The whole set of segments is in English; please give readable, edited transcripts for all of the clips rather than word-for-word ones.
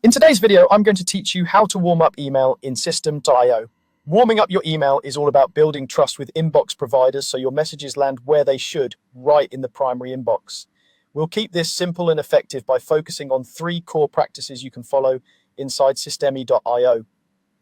In today's video, I'm going to teach you how to warm up email in System.io. Warming up your email is all about building trust with inbox providers so your messages land where they should, right in the primary inbox. We'll keep this simple and effective by focusing on 3 core practices you can follow inside Systemi.io.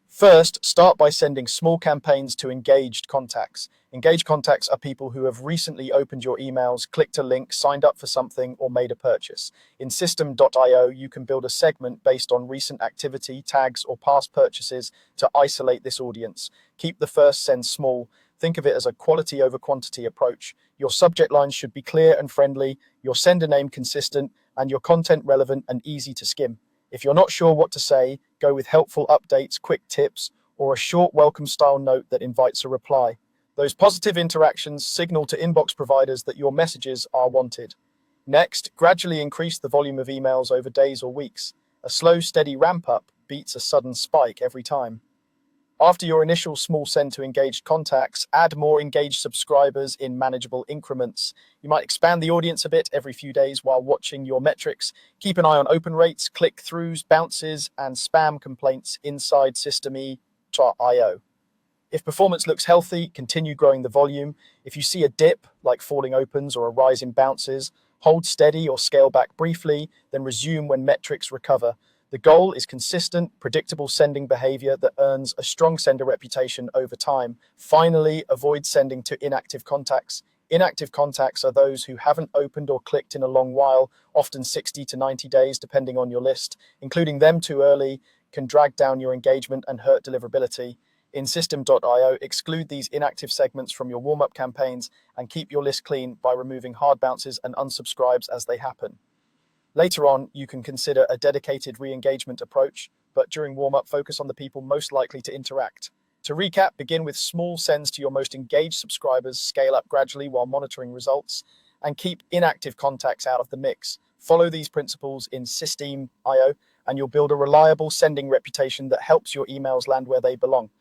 First, start by sending small campaigns to engaged contacts. Engaged contacts are people who have recently opened your emails, clicked a link, signed up for something, or made a purchase. In System.io, you can build a segment based on recent activity, tags, or past purchases to isolate this audience. Keep the first send small. Think of it as a quality over quantity approach. Your subject lines should be clear and friendly, your sender name consistent, and your content relevant and easy to skim. If you're not sure what to say, go with helpful updates, quick tips, or a short welcome style note that invites a reply. Those positive interactions signal to inbox providers that your messages are wanted. Next, gradually increase the volume of emails over days or weeks. A slow, steady ramp up beats a sudden spike every time. After your initial small send to engaged contacts, add more engaged subscribers in manageable increments. You might expand the audience a bit every few days while watching your metrics. Keep an eye on open rates, click-throughs, bounces, and spam complaints inside System.io. If performance looks healthy, continue growing the volume. If you see a dip, like falling opens or a rise in bounces, hold steady or scale back briefly, then resume when metrics recover. The goal is consistent, predictable sending behavior that earns a strong sender reputation over time. Finally, avoid sending to inactive contacts. Inactive contacts are those who haven't opened or clicked in a long while, often 60 to 90 days, depending on your list. Including them too early can drag down your engagement and hurt deliverability. In System.io, exclude these inactive segments from your warm-up campaigns and keep your list clean by removing hard bounces and unsubscribes as they happen. Later on, you can consider a dedicated re-engagement approach, but during warm-up, focus on the people most likely to interact. To recap, begin with small sends to your most engaged subscribers, scale up gradually while monitoring results, and keep inactive contacts out of the mix. Follow these principles in System.io, and you'll build a reliable sending reputation that helps your emails land where they belong.